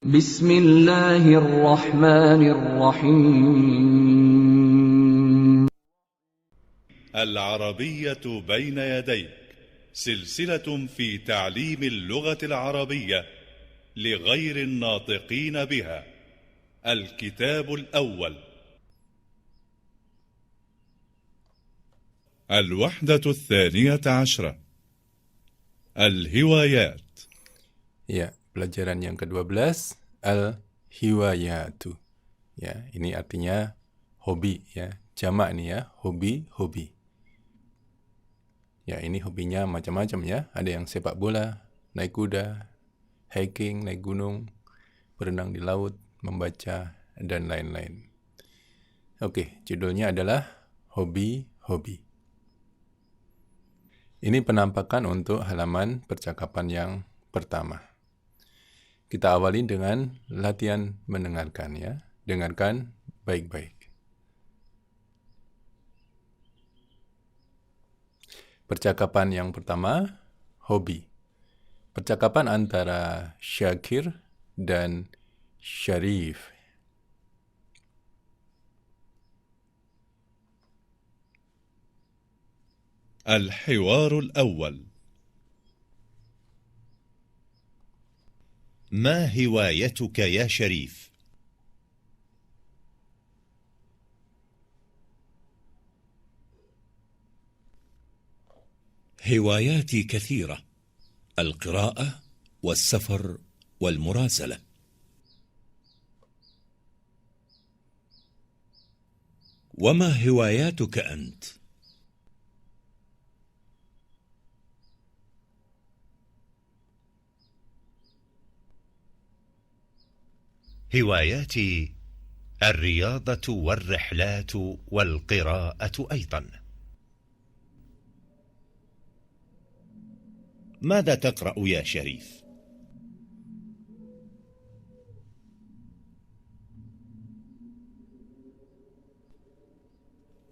بسم الله الرحمن الرحيم. العربية بين يديك، سلسلة في تعليم اللغة العربية لغير الناطقين بها. الكتاب الأول. الوحدة 12. الهوايات. Ya, pelajaran yang ke-12, al-hiwayatu. Ya, ini artinya hobi ya. Jamak nih ya, hobi. Ya, ini hobinya macam-macam ya. Ada yang sepak bola, naik kuda, hiking, naik gunung, berenang di laut, membaca, dan lain-lain. Oke, judulnya adalah hobi-hobi. Ini penampakan untuk halaman percakapan yang pertama. Kita awali dengan latihan mendengarkan ya. Dengarkan baik-baik. Percakapan yang pertama, hobi. Percakapan antara Syakir dan Syarif. الحوار الأول. ما هوايتك يا شريف؟ هواياتي كثيرة: القراءة والسفر والمراسلة. وما هواياتك أنت؟ هواياتي الرياضة والرحلات والقراءة أيضا. ماذا تقرأ يا شريف؟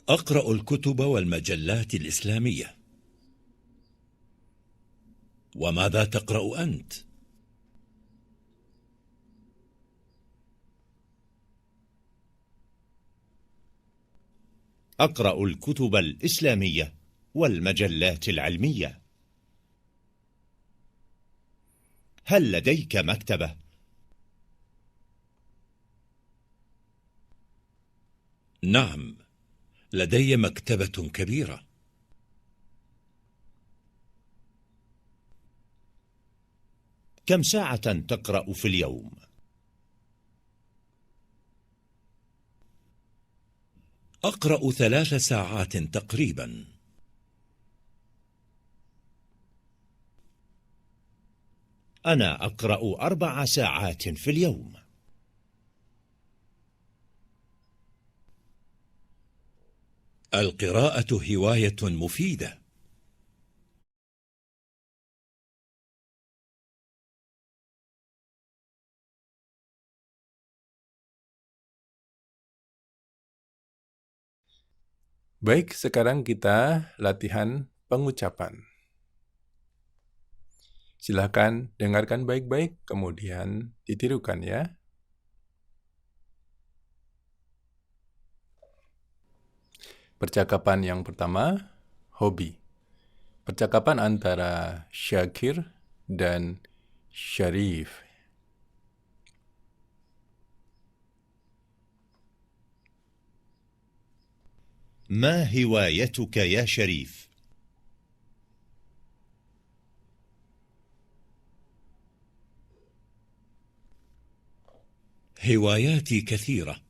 أقرأ الكتب والمجلات الإسلامية. وماذا تقرأ أنت؟ أقرأ الكتب الإسلامية والمجلات العلمية. هل لديك مكتبة؟ نعم، لدي مكتبة كبيرة. كم ساعة تقرأ في اليوم؟ أقرأ 3 ساعات تقريبا. أنا أقرأ 4 ساعات في اليوم. القراءة هواية مفيدة. Baik, sekarang kita latihan pengucapan. Silakan dengarkan baik-baik, kemudian ditirukan ya. Percakapan yang pertama, hobi. Percakapan antara Syakir dan Syarif. ما هوايتك يا شريف؟ هواياتي كثيرة: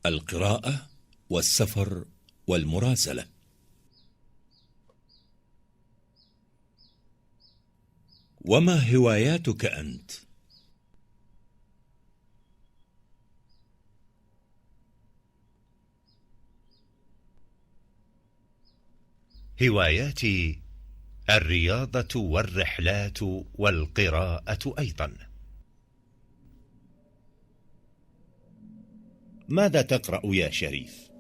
القراءة والسفر والمراسلة. وما هواياتك أنت؟ هواياتي الرياضة والرحلات والقراءة أيضا. ماذا تقرأ يا شريف؟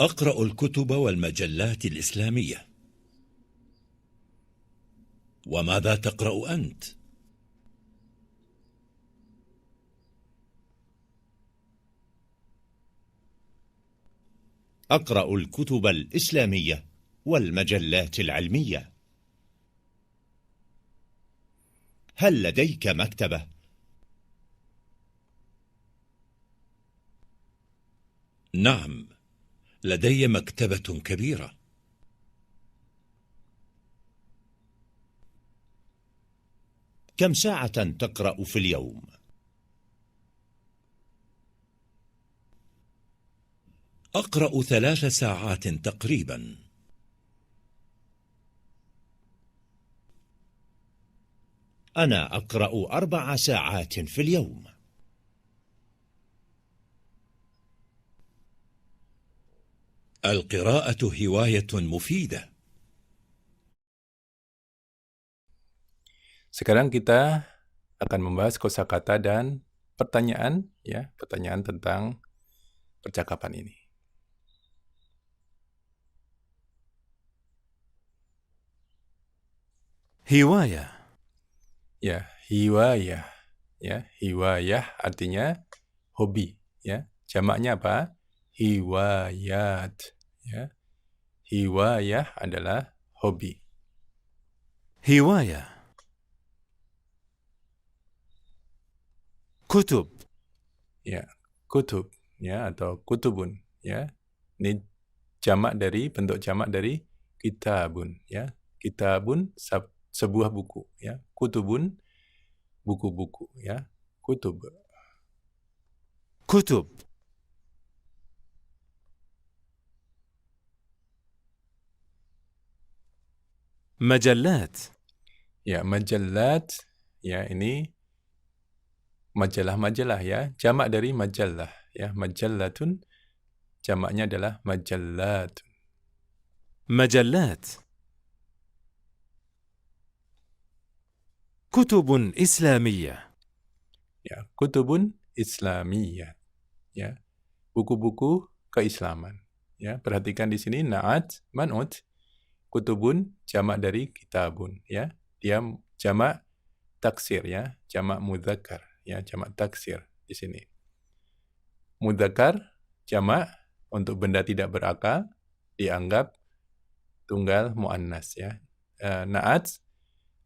أقرأ الكتب والمجلات الإسلامية. وماذا تقرأ أنت؟ أقرأ الكتب الإسلامية والمجلات العلمية. هل لديك مكتبة؟ نعم، لدي مكتبة كبيرة. كم ساعة تقرأ في اليوم؟ أقرأ 3 ساعات تقريبا. أنا أقرأ 4 ساعات في اليوم. القراءة هواية مفيدة. Sekarang kita akan membahas kosakata dan pertanyaan, ya, pertanyaan tentang percakapan ini. هواية. Ya, hiwayah. Ya, hiwayah artinya hobi, ya. Jamaknya apa? Hiwayat, ya. Hiwayah adalah hobi. هواية. كتب. Ya, kutub, ya, atau kutubun, ya. Ini bentuk jamak dari kitabun, ya. Kitabun sebuah buku, ya. Kutubun buku-buku, ya. Kutub. كتب. مجلات. Ya, majallat, ya, ini majalah-majalah, ya. Jamak dari majalah, ya. Majallatun jamaknya adalah majallat. مجلات. كتب إسلامية. Ya, kutubun islamiyah, ya. Buku-buku keislaman, ya. Perhatikan di sini na'at, man'ut. Kutubun jamak dari kitabun, ya. Dia jamak taksir, ya. Jamak mudzakkar, ya. Jamak taksir di sini. Mudzakkar jamak untuk benda tidak berakal dianggap tunggal muannas, ya. Na'at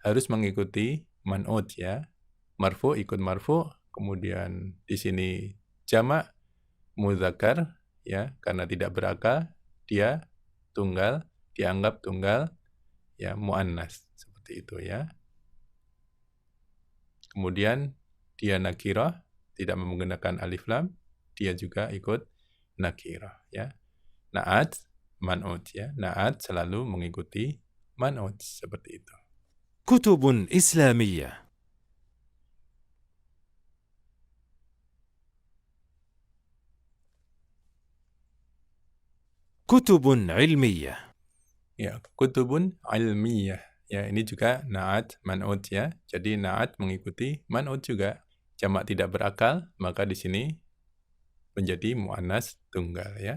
harus mengikuti man'ut, ya. Marfu ikut marfu, kemudian di sini jamak mudzakkar, ya, karena tidak berakal dia tunggal, dianggap tunggal, ya, muannas, seperti itu, ya. Kemudian dia nakirah, tidak menggunakan alif lam, dia juga ikut nakirah, ya. Na'at man'ut, ya. Na'at selalu mengikuti man'ut, seperti itu. كتب إسلامية. كتب علمية. Ya, kutubun ilmiyah. Ya, ini juga na'at man'ut, ya. Jadi na'at mengikuti man'ut juga. Jamak tidak berakal, maka di sini menjadi muannas tunggal, ya.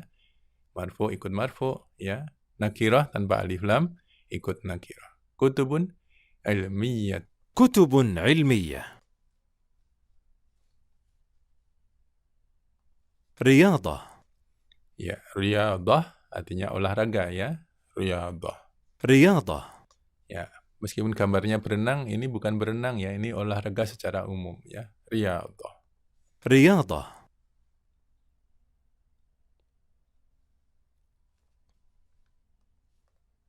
Marfu ikut marfu, ya. Nakirah tanpa alif lam ikut nakirah. Kutubun ilmiyah. كتب علمية. رياضة. Ya, riyadah artinya olahraga, ya. Riyadah. رياضة. Ya, meskipun gambarnya berenang, ini bukan berenang, ya. Ini olahraga secara umum, ya. Riyadah. رياضة.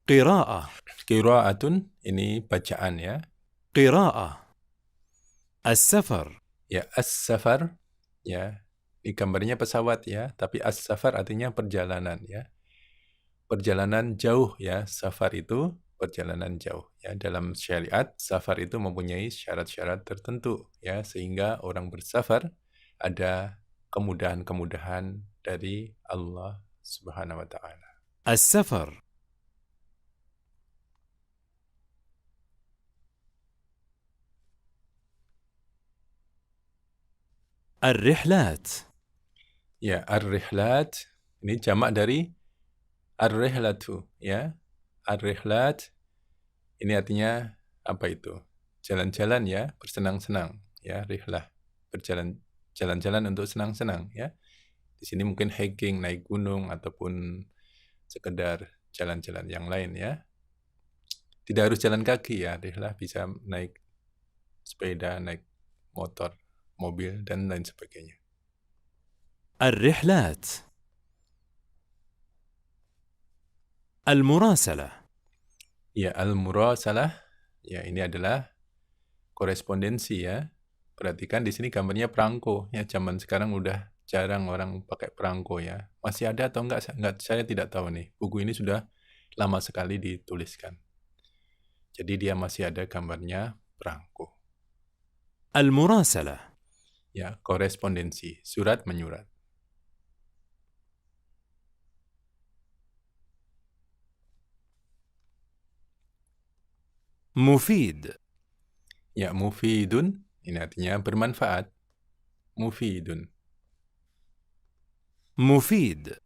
قراءة. Qira'atun, ini bacaan, ya. قراءة. السفر. Ya, as-safar, ya. Di gambarnya pesawat, ya. Tapi as-safar artinya perjalanan, ya. Perjalanan jauh, ya. Safar itu perjalanan jauh, ya. Dalam syariat, safar itu mempunyai syarat-syarat tertentu, ya. Sehingga orang bersafar ada kemudahan-kemudahan dari Allah Subhanahu wa ta'ala. السفر. الرحلات. Ya, ar-rihlat, ini jamak dari Ar-rihlatu, ya. Ar-rihlat ini artinya apa itu? Jalan-jalan ya, bersenang-senang, ya, rihlah. Jalan-jalan untuk senang-senang, ya. Di sini mungkin hiking, naik gunung ataupun sekedar jalan-jalan yang lain, ya. Tidak harus jalan kaki ya, rihlah bisa naik sepeda, naik motor, mobil dan lain sebagainya. الرحلات. المراسلة. Ya, al-murasalah, ya ini adalah korespondensi ya. Perhatikan di sini gambarnya perangko ya. Zaman sekarang udah jarang orang pakai perangko ya. Masih ada atau enggak? Saya tidak tahu nih. Buku ini sudah lama sekali dituliskan. Jadi dia masih ada gambarnya perangko. المراسلة. Ya, korespondensi, surat menyurat. مفيد. Ya, mufidun ini artinya bermanfaat. Mufidun. مفيد.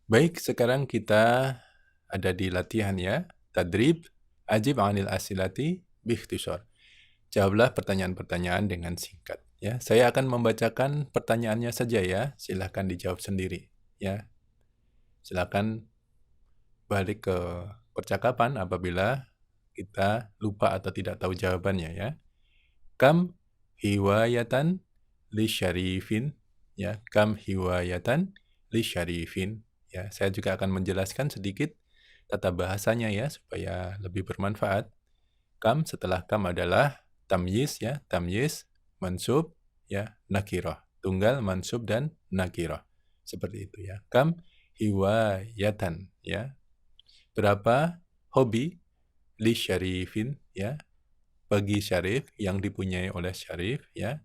Baik, sekarang kita ada di latihan ya. Tadrib, ajib anil asilati bikhtisar. Jawablah pertanyaan-pertanyaan dengan singkat. Ya, saya akan membacakan pertanyaannya saja ya. Silahkan dijawab sendiri. Ya, silahkan balik ke percakapan apabila kita lupa atau tidak tahu jawabannya ya. Kam hiwayatan li syarifin. Ya, kam hiwayatan li syarifin. Ya, saya juga akan menjelaskan sedikit tata bahasanya ya supaya lebih bermanfaat. Kam setelah kam adalah tamyiz ya, tamyiz, mansub ya, nakirah. Tunggal, mansub dan nakirah. Seperti itu ya. Kam hiwayatan ya. Berapa hobi li syarifin ya, bagi syarif yang dipunyai oleh syarif ya.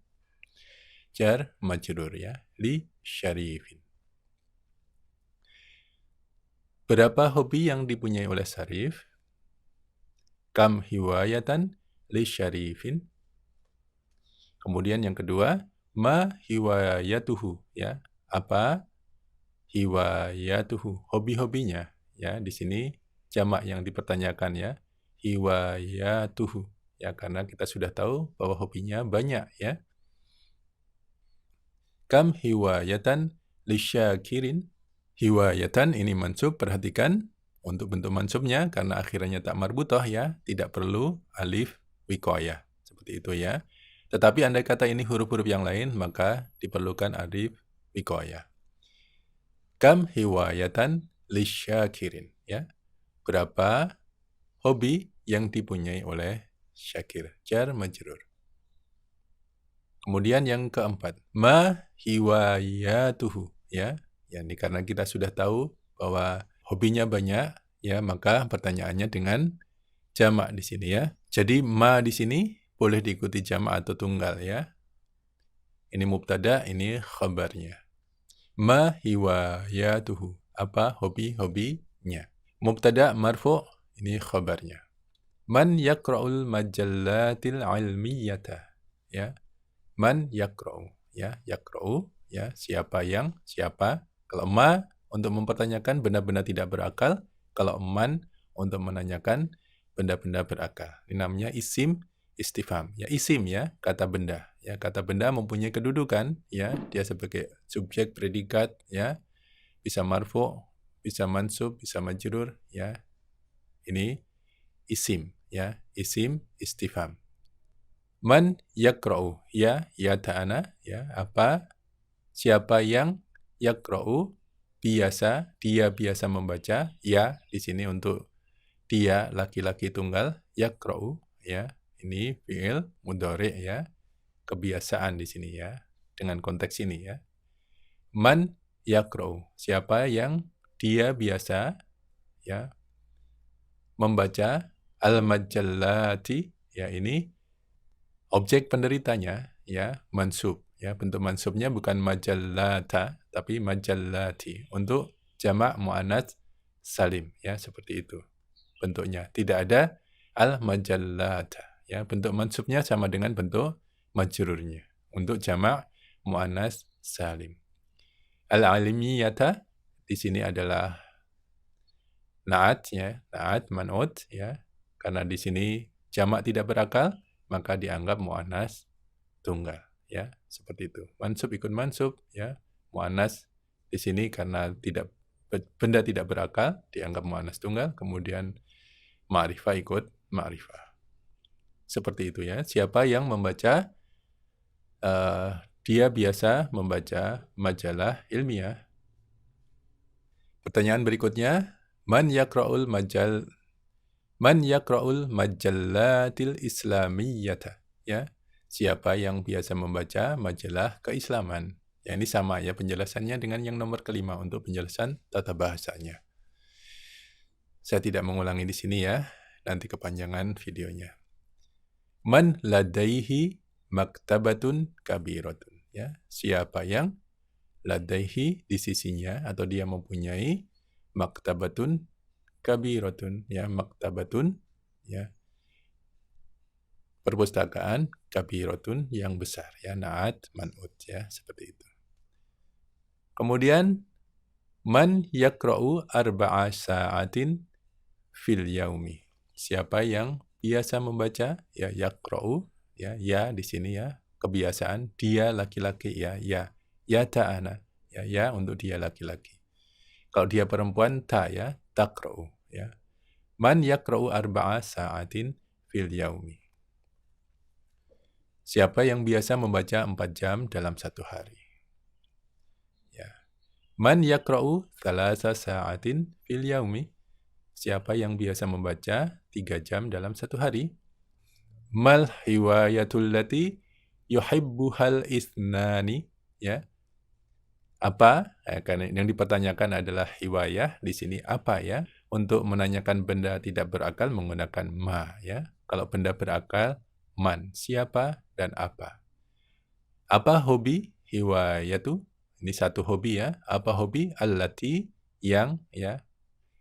Jar majrur ya, li syarifin. Berapa hobi yang dipunyai oleh syarif? Kam hiwayatan li syarifin. Kemudian yang kedua, ma hiwayatuhu ya. Apa hiwayatuhu? Hobi-hobinya ya. Di sini jamak yang dipertanyakan ya. Hiwayatuhu ya, karena kita sudah tahu bahwa hobinya banyak ya. Kam hiwayatan li syakirin. Hiwayatan ini mansub, perhatikan untuk bentuk mansubnya karena akhirnya tak marbutoh ya, tidak perlu alif wiqayah. Seperti itu ya. Tetapi andai kata ini huruf-huruf yang lain, maka diperlukan alif wiqayah. Kam hiwayatan li syakirin ya. Berapa hobi yang dipunyai oleh syakir? Jar majrur. Kemudian yang keempat, ma hiwayatuhu ya. Ya, ini karena kita sudah tahu bahwa hobinya banyak ya, maka pertanyaannya dengan jamak di sini ya. Jadi ma di sini boleh diikuti jamak atau tunggal ya. Ini mubtada, ini khabarnya. Ma hiwayatuhu, apa hobi-hobinya. Mubtada marfu', ini khabarnya. Man yaqra'ul majallatil ilmiyata ya. Man yaqra'u ya, yaqra'u ya, siapa. Kalau ma untuk mempertanyakan benda-benda tidak berakal, kalau man untuk menanyakan benda-benda berakal. Ini namanya isim istifham. Ya, isim ya, kata benda. Ya, kata benda mempunyai kedudukan ya, dia sebagai subjek predikat ya. Bisa marfu', bisa mansub, bisa majrur ya. Ini isim ya, isim istifham. Man yaqra'u ya, ya ta'ana ya, apa? Siapa yang yaqra'u biasa, dia biasa membaca, ya di sini untuk dia laki-laki tunggal, yaqra'u ya. Ini fi'il mudhari' ya. Kebiasaan di sini ya. Dengan konteks ini ya. Man yaqra'u, siapa yang dia biasa ya membaca al-majallati ya, ini objek penderitanya ya, mansub ya. Bentuk mansubnya bukan majallata tapi majallati untuk jamak muannats salim ya, seperti itu bentuknya. Tidak ada al-majallata ya, bentuk mansubnya sama dengan bentuk majrurnya. untuk jamak muannas salim. Al-alimiyata di sini adalah na'at ya, na'at man'ut ya. Karena di sini jamak tidak berakal, maka dianggap muannas tunggal ya, seperti itu. Mansub ikut mansub ya. Muannas di sini karena benda tidak berakal dianggap muannas tunggal, kemudian ma'rifah ikut ma'rifah. Seperti itu ya. Siapa yang membaca, dia biasa membaca majalah ilmiah. Pertanyaan berikutnya, man yaqra'ul majallatil islamiyyata, ya. Siapa yang biasa membaca majalah keislaman? Ya, ini sama ya penjelasannya dengan yang nomor kelima untuk penjelasan tata bahasanya. Saya tidak mengulangi di sini ya, nanti kepanjangan videonya. Man ladaihi maktabatun kabiratun, ya. Siapa yang ladaihi di sisinya atau dia mempunyai maktabatun kabiratun, ya, maktabatun ya, perpustakaan kabiratun yang besar ya, na'at man'ut ya, seperti itu. Kemudian man yaqra'u arba'a sa'atin fil yaumi. Siapa yang biasa membaca, ya, yaqra'u ya, ya di sini ya, kebiasaan dia laki-laki ya, ya ta'ana ya untuk dia laki-laki. Kalau dia perempuan ta ya, taqra'u ya. Man yaqra'u arba'a sa'atin fil yaumi. Siapa yang biasa membaca 4 jam dalam satu hari. Ya. Man yaqra'u thalatha sa'atin fil yaumi. Siapa yang biasa membaca 3 jam dalam satu hari. Mal hiwayatul lati yuhibbuhal ithnani, ya. Apa? Karena yang dipertanyakan adalah hiwayah, di sini apa ya? Untuk menanyakan benda tidak berakal menggunakan ma ya. Kalau benda berakal man, siapa dan apa. Apa hobi? Hiwayatu. Ini satu hobi ya. Apa hobi? Allati, yang ya.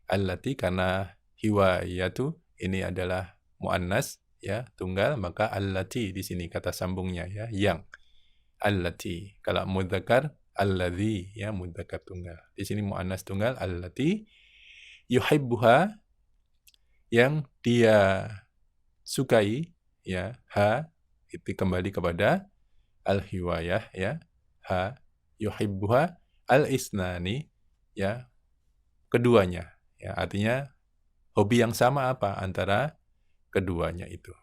Allati karena hiwayatu ini adalah muannas ya, tunggal, maka allati di sini kata sambungnya ya, yang. Allati. Kalau mudzakkar alladzi ya, mudzakkar tunggal. Di sini muannas tunggal allati yuhibbuha, yang dia sukai ya, ha itu kembali kepada al-hiwayah ya, ha yuhibbuha al-isnani ya, keduanya ya, artinya hobi yang sama apa antara keduanya itu.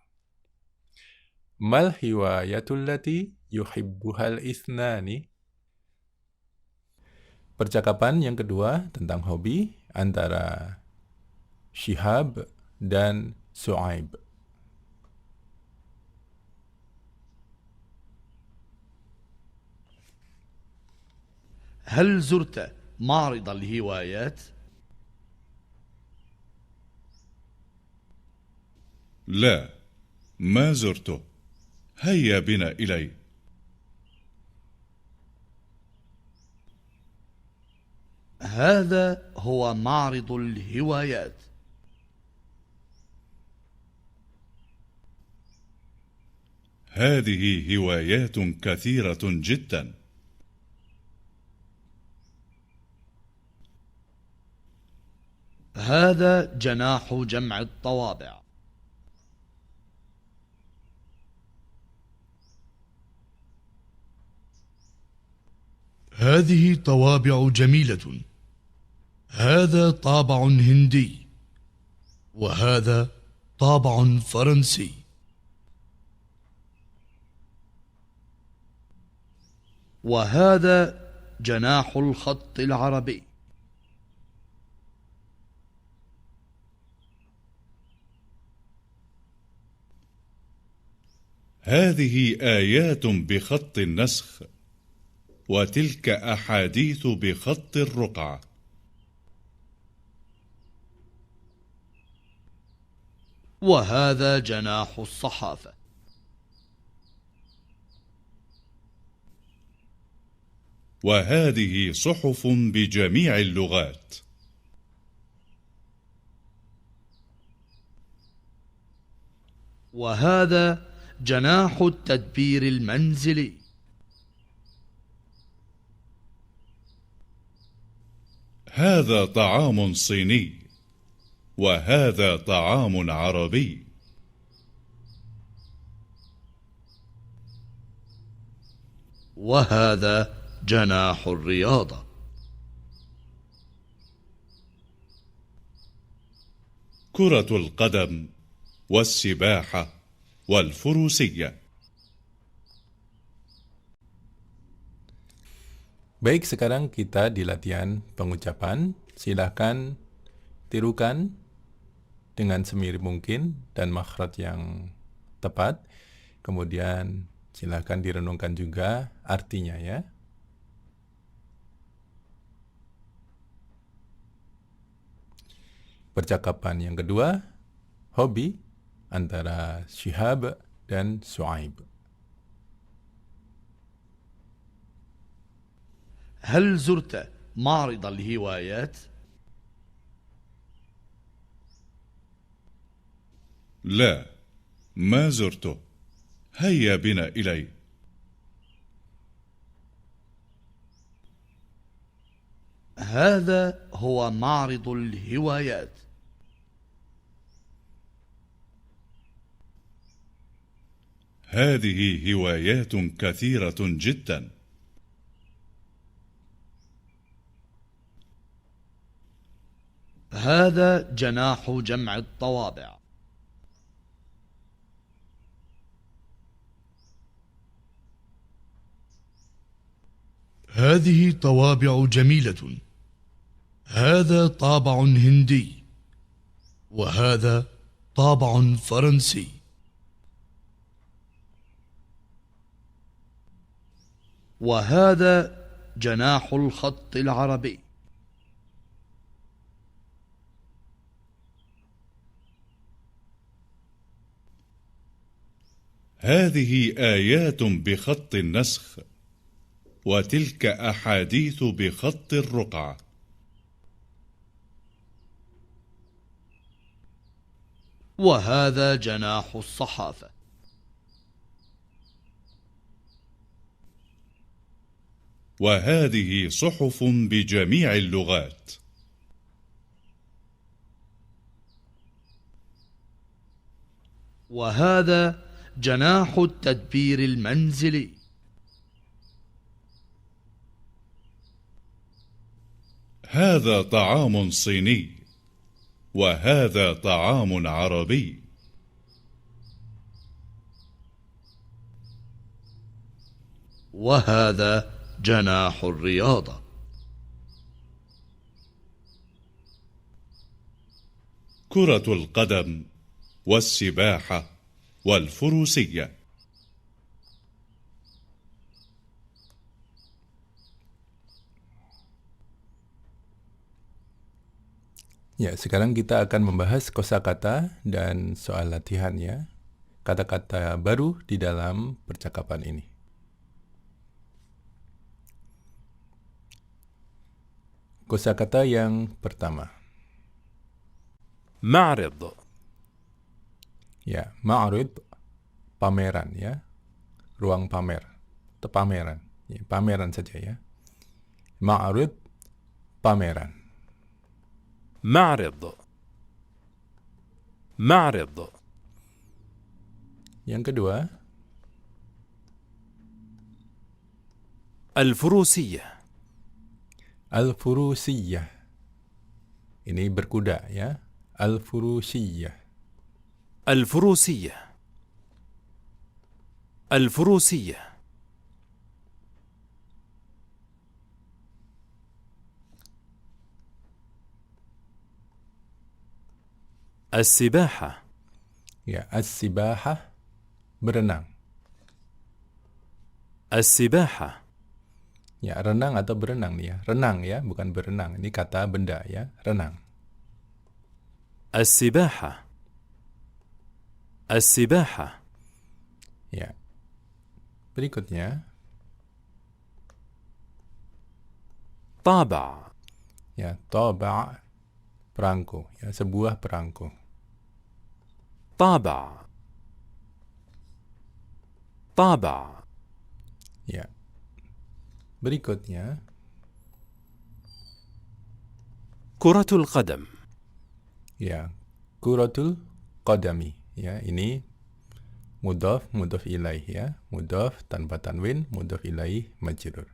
Mal hiwayatul lati yuhibbuhal isnani. Percakapan yang kedua tentang hobi antara Syihab dan Su'aib. هل زرت معرض الهوايات؟ لا، ما زرته. هيا بنا إليه. هذا هو معرض الهوايات. هذه هوايات كثيرة جدا. هذا جناح جمع الطوابع. هذه طوابع جميلة. هذا طابع هندي، وهذا طابع فرنسي. وهذا جناح الخط العربي. هذه آيات بخط النسخ، وتلك أحاديث بخط الرقعة. وهذا جناح الصحافة. وهذه صحف بجميع اللغات. وهذا جناح التدبير المنزلي. هذا طعام صيني وهذا طعام عربي. وهذا جناح الرياضة. كرة القدم والسباحة والفروسية. Baik, sekarang kita di latihan pengucapan. Silahkan tirukan dengan semirip mungkin dan makhraj yang tepat. Kemudian silahkan direnungkan juga artinya ya. Percakapan yang kedua, hobi antara Syihab dan Su'aib. هل زرت معرض الهوايات؟ لا، ما زرته. هيا بنا إليه. هذا هو معرض الهوايات. هذه هوايات كثيرة جدا. هذا جناح جمع الطوابع. هذه طوابع جميلة. هذا طابع هندي وهذا طابع فرنسي. وهذا جناح الخط العربي. هذه آيات بخط النسخ وتلك أحاديث بخط الرقعة. وهذا جناح الصحافة. وهذه صحف بجميع اللغات. وهذا جناح التدبير المنزلي. هذا طعام صيني وهذا طعام عربي. وهذا جناح الرياضة. كرة القدم والسباحة والفروسية. Ya, sekarang kita akan membahas kosakata dan soal latihan ya. Kata-kata baru di dalam percakapan ini. Kosakata yang pertama. معرض. Ya, ma'rid, pameran ya. Ruang pamer, atau pameran. Ya, pameran saja ya. Ma'rid, pameran. معرض. معرض. Yang kedua, الفروسية. al-furusiyah. Ini berkuda ya. Al-furusiyah. الفروسية. الفروسية. السباحة. Ya, as-sibahah, berenang. السباحة. Ya, renang atau berenang nih ya. Renang ya, bukan berenang. Ini kata benda ya, renang. السباحة. السباحة. Ya. Berikutnya, طابع. ya, toba, perangko. Ya, sebuah perangko. طابع. طابع. Ya. Berikutnya, كرة القدم. Ya, kuratul qadami. Ya, ini mudhaf, mudhaf ilaih ya. Mudhaf tanpa tanwin, mudhaf ilaih majrur.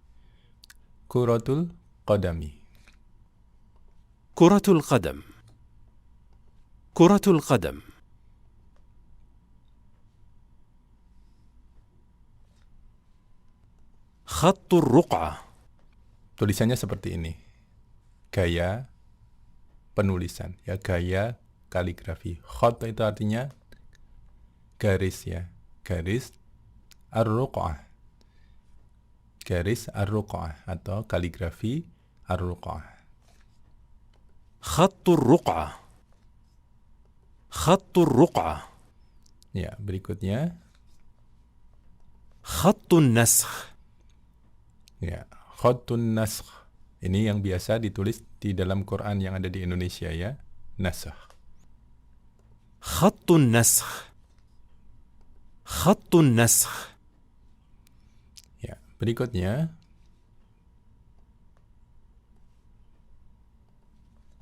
Kuratul qadami. كرة القدم. كرة القدم. خط الرقعة. Tulisannya seperti ini. Gaya penulisan, ya, gaya kaligrafi. Khat itu artinya garis ya. Garis ar-ruq'ah. Garis ar-ruq'ah atau kaligrafi ar-ruq'ah. خط الرقعة. خط الرقعة. Ya, berikutnya خط النسخ. ya, khatun nasakh. Ini yang biasa ditulis di dalam Quran yang ada di Indonesia ya, nasakh. خط النسخ. خط النسخ. Ya, berikutnya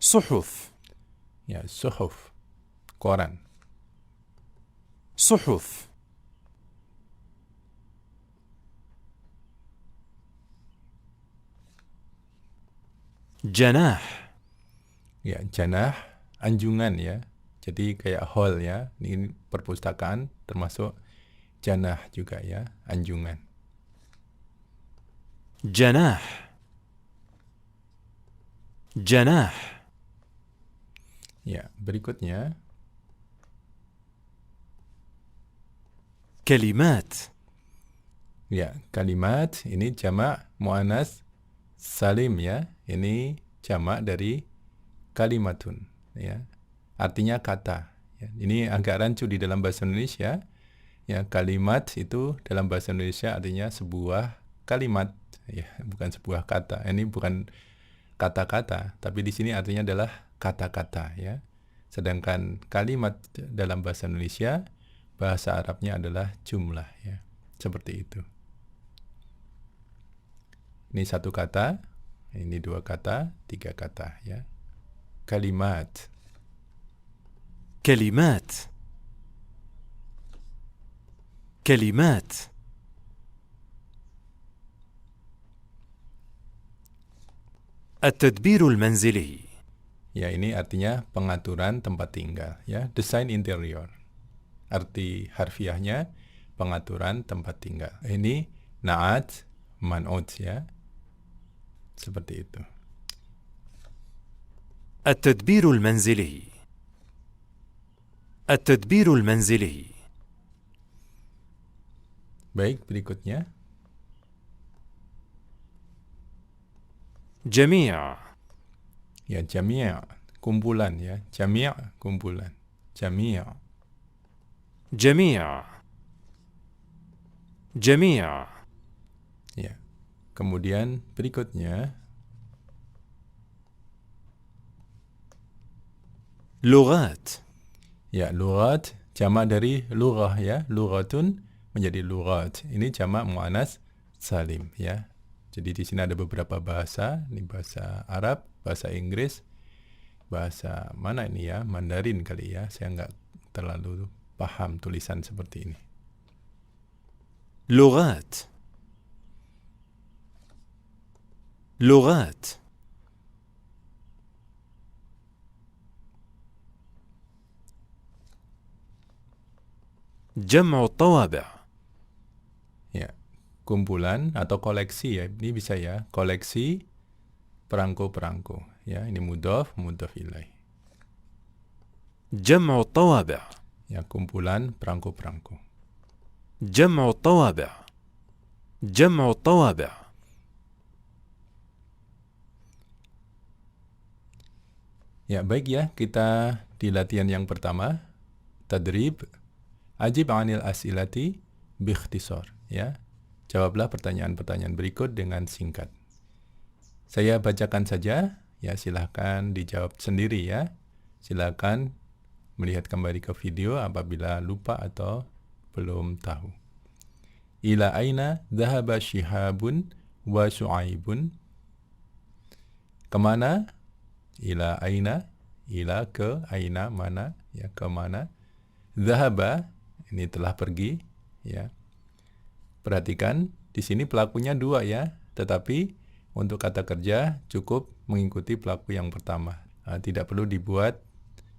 صحف. ya, suhuf, koran. صحف. جناح. Ya, janah, anjungan ya. Jadi kayak hall ya. Ini perpustakaan termasuk janah juga ya, anjungan. جناح. جناح. Ya, berikutnya كلمات. ya, kalimat ini jamak muannas salim ya. Ini jamak dari kalimatun ya. Artinya kata ya. Ini agak rancu di dalam bahasa Indonesia. Ya, kalimat itu dalam bahasa Indonesia artinya sebuah kalimat ya, bukan sebuah kata. Ini bukan kata-kata, tapi di sini artinya adalah kata-kata ya. Sedangkan kalimat dalam bahasa Indonesia, bahasa Arabnya adalah jumlah ya. Seperti itu. Ini satu kata, ini dua kata, tiga kata ya. Kalimat. كلمات. كلمات. التدبير المنزلي. Ya, ini artinya pengaturan tempat tinggal ya, desain interior. Arti harfiahnya pengaturan tempat tinggal. Ini na'at man'ut ya. Seperti itu. التدبير المنزلي. التدبير المنزلي. Baik, berikutnya جميع. ya, jami', kumpulan ya. Jami', kumpulan. Jami'. جميع. جميع. Ya. Kemudian berikutnya لغات. ya, lughat jamak dari lughah ya. Lughatun menjadi lughat. Ini jamak muannas salim ya. Jadi di sini ada beberapa bahasa, ini bahasa Arab, bahasa Inggris, bahasa mana ini ya? Mandarin kali ya. Saya nggak terlalu paham tulisan seperti ini. لغات. لغات. جمع الطوابع. Ya, kumpulan atau koleksi ya. Ini bisa ya, koleksi perangko-perangko. Ya, ini mudhaf, mudhaf ilaih. جمع الطوابع. Ya, kumpulan perangko-perangko. جمع الطوابع. جمع الطوابع. Ya, baik ya, kita di latihan yang pertama, tadrib, ajib anil as'ilati biikhtisar, ya. Jawablah pertanyaan-pertanyaan berikut dengan singkat. Saya bacakan saja, ya, silahkan dijawab sendiri ya. Silahkan melihat kembali ke video apabila lupa atau belum tahu. Ila aina dhahaba Syihabun wa Syu'aibun? Kemana ila aina, ila ke, aina mana, ya ke mana. Dhahaba ini telah pergi, ya. Perhatikan di sini pelakunya dua ya, tetapi untuk kata kerja cukup mengikuti pelaku yang pertama. Tidak perlu dibuat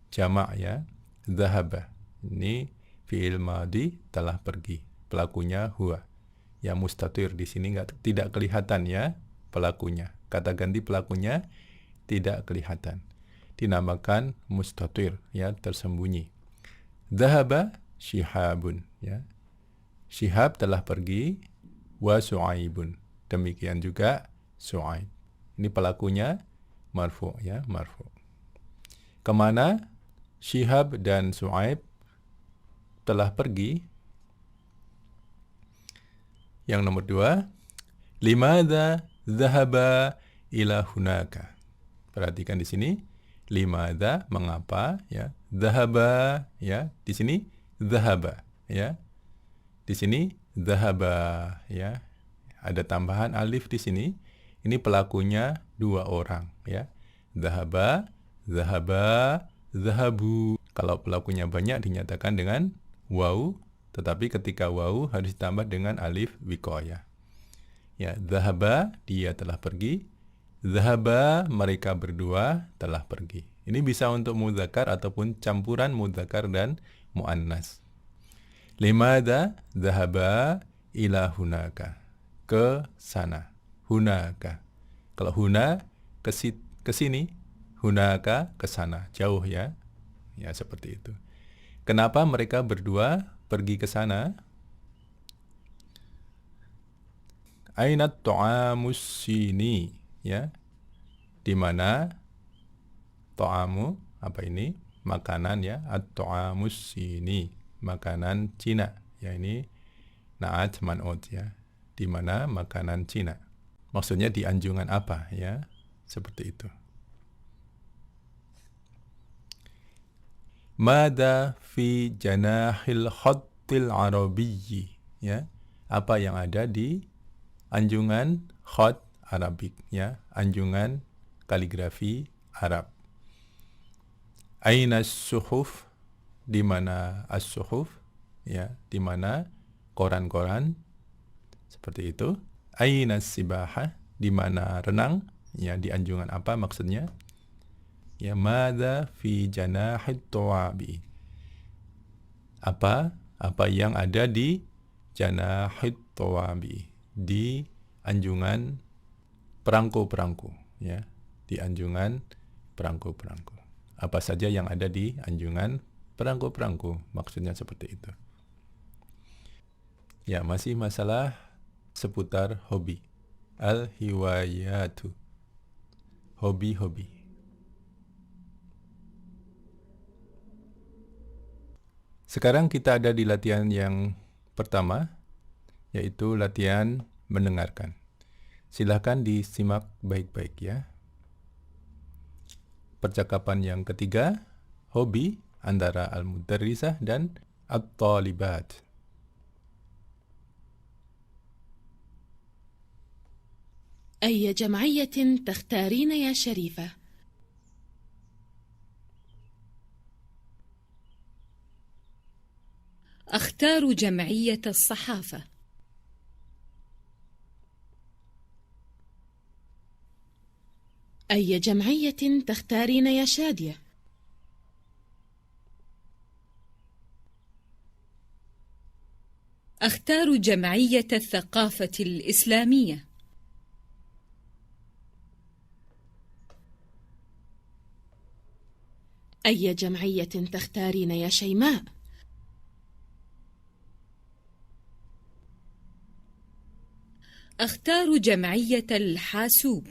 jamak ya. Dhahaba ini fi'il madhi telah pergi. Pelakunya huwa. Ya mustatir di sini tidak kelihatan ya pelakunya. Kata ganti pelakunya tidak kelihatan. Dinamakan mustatir ya, tersembunyi. Dhahaba Syihabun ya. Syihab telah pergi, wa Su'aibun. Demikian juga Su'aib. Ini pelakunya marfu ya, marfu. Kemana Syihab dan Su'aib telah pergi? Yang nomor 2, limadha dhahaba ila hunaka. Perhatikan di sini, limadha mengapa ya, dhahaba ya, di sini dhahaba ya. Di sini dhahaba ya. Ada tambahan alif di sini. Ini pelakunya dua orang ya. Dhahaba, dhahaba, dhahabu. Kalau pelakunya banyak dinyatakan dengan waw, tetapi ketika waw harus ditambah dengan alif wiqayah. Ya, dhahaba dia telah pergi. Dhahaba mereka berdua telah pergi. Ini bisa untuk mudzakkar ataupun campuran mudzakkar dan muannas. Limadha dhahaba ila hunaka. Ke sana. Hunaka. Kalau huna ke sini, hunaka ke sana, jauh ya. Ya seperti itu. Kenapa mereka berdua pergi ke sana? Aina ta'amus sini ya. Di mana ta'amu apa ini? Makanan ya. At-ta'amus sini. Makanan Cina ya, ini na'at man'ut ya, di mana makanan Cina, maksudnya di anjungan apa ya, seperti itu. Mada fi janahil khattil arabiyyi ya, apa yang ada di anjungan khat Arabik ya, anjungan kaligrafi Arab. Aina suhuf, di mana as-suhuf ya, di mana koran-koran, seperti itu. Aina sibahah, di mana renang ya, di anjungan apa maksudnya ya. Madza fi janahit tawabi, apa yang ada di janahit tawabi, di anjungan perangko-perangko ya, di anjungan perangko-perangko. Apa saja yang ada di anjungan perangko-perangko, maksudnya seperti itu. Ya, masih masalah seputar hobi. Al-hiwayatu. Hobi-hobi. Sekarang kita ada di latihan yang pertama, yaitu latihan mendengarkan. Silahkan disimak baik-baik ya. Percakapan yang ketiga, hobi antara al-mudarrisah dan at-talibat. أي جمعية تختارين يا شريفة؟ أختار جمعية الصحافة. أي جمعية تختارين يا شادية؟ أختار جمعية الثقافة الإسلامية. أي جمعية تختارين يا شيماء؟ أختار جمعية الحاسوب.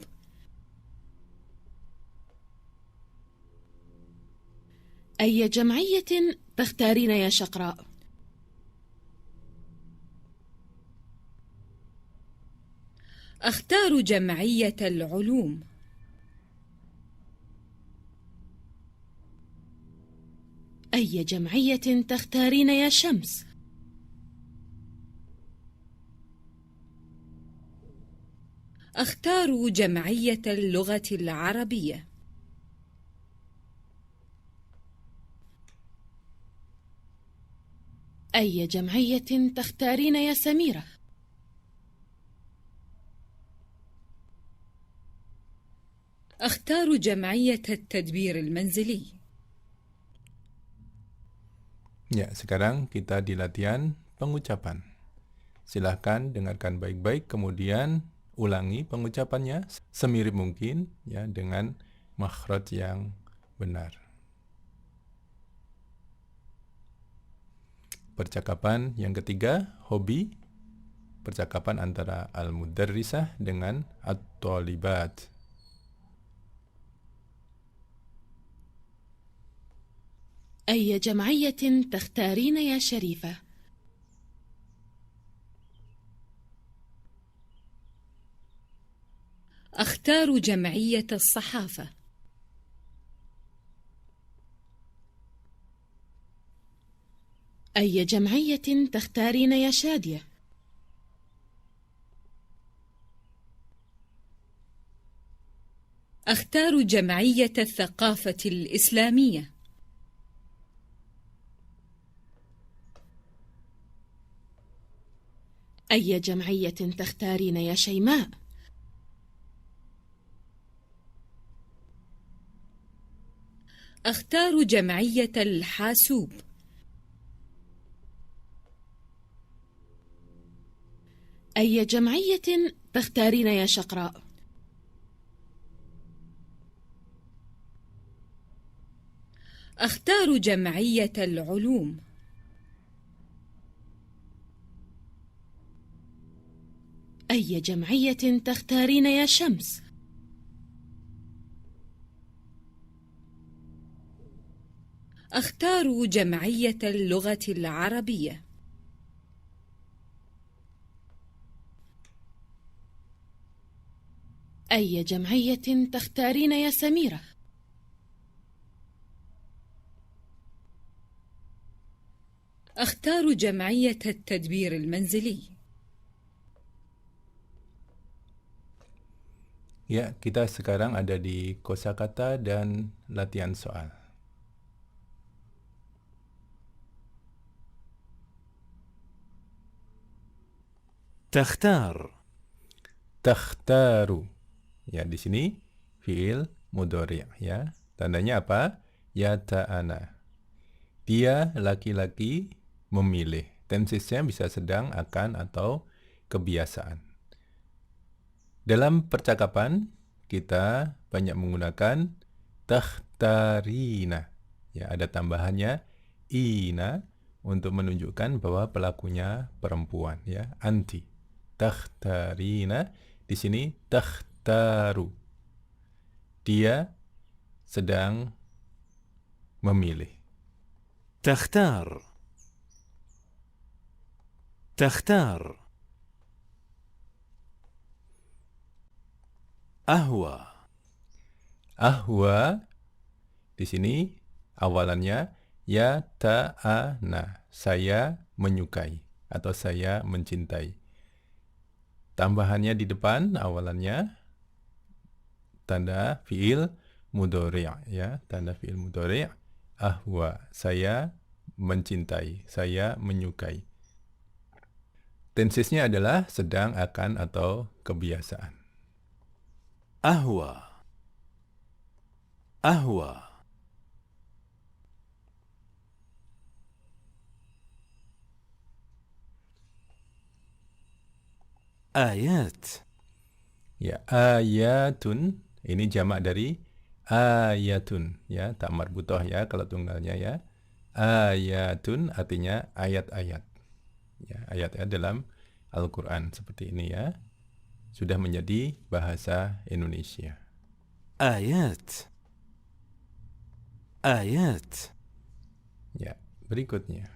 أي جمعية تختارين يا شقراء؟ أختار جمعية العلوم. أي جمعية تختارين يا شمس؟ أختار جمعية اللغة العربية. أي جمعية تختارين يا سميرة؟ أختار جمعية التدبير المنزلي. Ya, sekarang kita di latihan pengucapan. Silahkan dengarkan baik-baik, kemudian ulangi pengucapannya semirip mungkin ya dengan makhraj yang benar. Percakapan yang ketiga, hobi. Percakapan antara al-mudarrisah dengan at-thalibat. أي جمعية تختارين يا شريفة؟ أختار جمعية الصحافة. أي جمعية تختارين يا شادية؟ أختار جمعية الثقافة الإسلامية. أي جمعية تختارين يا شيماء؟ أختار جمعية الحاسوب. أي جمعية تختارين يا شقراء؟ أختار جمعية العلوم. أي جمعية تختارين يا شمس؟ أختار جمعية اللغة العربية. أي جمعية تختارين يا سميرة؟ أختار جمعية التدبير المنزلي. Ya, kita sekarang ada di kosakata dan latihan soal. تختار Takhtaru. Ya, di sini fiil mudhari' ya. Tandanya apa? Ya ta'ana. Dia laki-laki memilih. Tensesnya bisa sedang, akan, atau kebiasaan. Dalam percakapan kita banyak menggunakan takhtarina. Ya, ada tambahannya ina untuk menunjukkan bahwa pelakunya perempuan ya, anti. Takhtarina, di sini takhtaru. Dia sedang memilih. تختار تختار أهوى Ahwa di sini awalannya ya ta'ana, saya menyukai atau saya mencintai. Tambahannya di depan awalannya tanda fiil mudhari' ya, tanda fiil mudhari'. Ahwa, saya mencintai, saya menyukai. Tensesnya adalah sedang, akan, atau kebiasaan. أهوى أهوى آيات Ya, ayatun ini jamak dari ayatun ya, tak marbutoh ya kalau tunggalnya ya. Ayatun artinya ayat-ayat. Ya, ayat-ayat dalam Al-Qur'an seperti ini ya. Sudah menjadi bahasa Indonesia. آيات آيات Ya, berikutnya.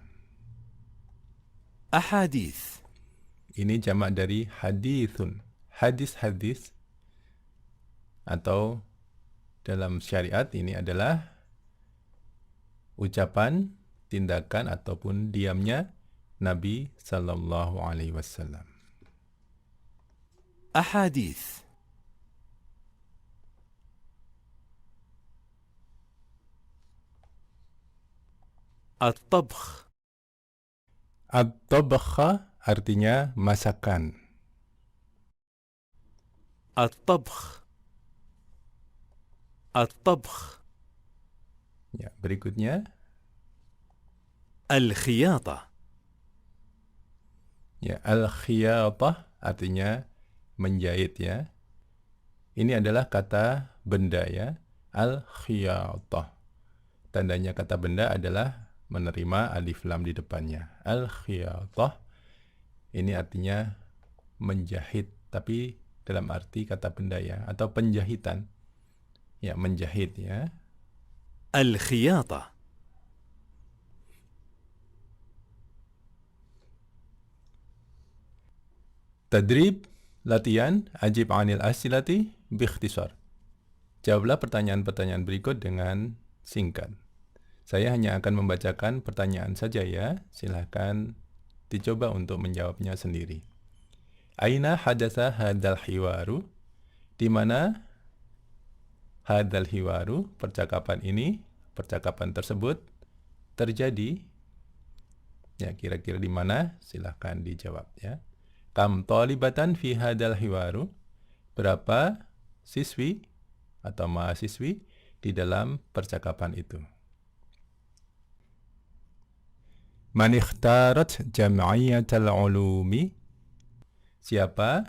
أحاديث Ini jamak dari hadithun. Hadis-hadis atau dalam syariat ini adalah ucapan, tindakan ataupun diamnya Nabi sallallahu alaihi wasallam. أحاديث الطبخ At-tabkha artinya masakan. الطبخ الطبخ Ya, berikutnya الخياطة ya, al-khiyatah artinya menjahit ya. Ini adalah kata benda ya. Al-khiyatah. Tandanya kata benda adalah menerima alif lam di depannya. Al-khiyatah ini artinya menjahit, tapi dalam arti kata benda ya, atau penjahitan. Ya, menjahit ya. الخياطة Tadrib, latihan, ajib anil asilati biikhtisar. Jawablah pertanyaan-pertanyaan berikut dengan singkat. Saya hanya akan membacakan pertanyaan saja ya. Silahkan dicoba untuk menjawabnya sendiri. Aina hadatsa hadzal hiwaru? Di mana hadzal hiwaru, percakapan ini, percakapan tersebut terjadi? Ya, kira-kira di mana? Silahkan dijawab ya. Kam talibatan fi hadzal hiwaru? Berapa siswi atau mahasiswi di dalam percakapan itu? Man ikhtarat jam'iyatal ulumi? Siapa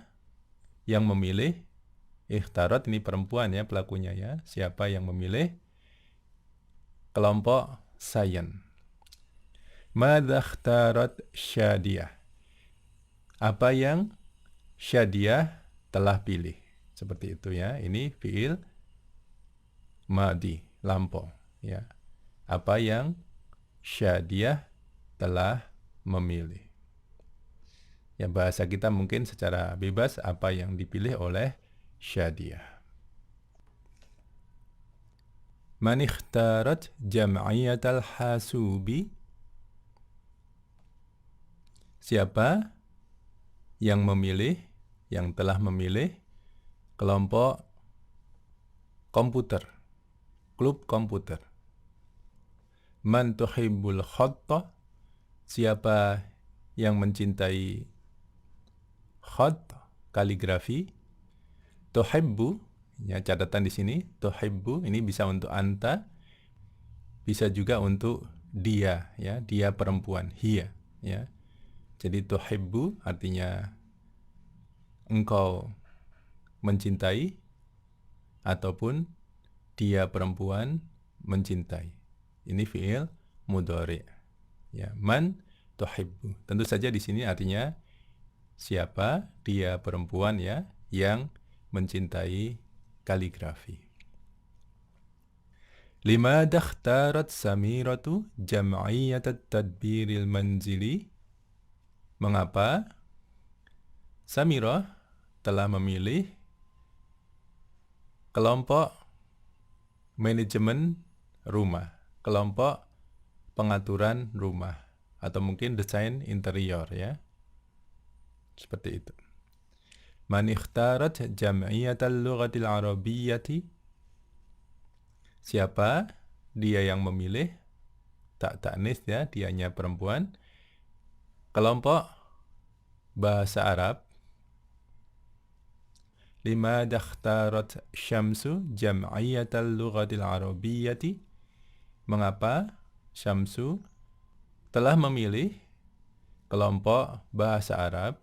yang memilih? Ikhtarat ini perempuan ya pelakunya ya. Siapa yang memilih kelompok sains? Madza ikhtarat Syadiyah? Apa yang Syadiyah telah pilih? Seperti itu ya. Ini fi'il madi, lampau ya. Apa yang Syadiyah telah memilih. Ya, bahasa kita mungkin secara bebas apa yang dipilih oleh Syadiyah. Man ikhtarat jam'iyatal hasubi? Siapa yang memilih, yang telah memilih kelompok komputer, klub komputer? Man tuhibbul khatta? Siapa yang mencintai khat, kaligrafi? Tuhibbu, ya catatan di sini, tuhibbu ini bisa untuk anta, bisa juga untuk dia ya, dia perempuan, hiya ya. Jadi tuhibbu artinya engkau mencintai ataupun dia perempuan mencintai. Ini fi'il mudhari. Ya, man tuhibbu. Tentu saja di sini artinya siapa dia perempuan ya yang mencintai kaligrafi. Limadha ikhtarat Samiratu jam'iyyat at-tadbiril manzili? Mengapa Samirah telah memilih kelompok manajemen rumah, kelompok pengaturan rumah, atau mungkin desain interior ya. Seperti itu. Man ikhtarat jam'iyatal lughatil arabiyyati? Siapa dia yang memilih, tak ta'nis ya, dianya perempuan, kelompok bahasa Arab? Limadha ikhtarat Syamsu jam'iyatal lughatil arabiyyati? Mengapa Syamsu telah memilih kelompok bahasa Arab?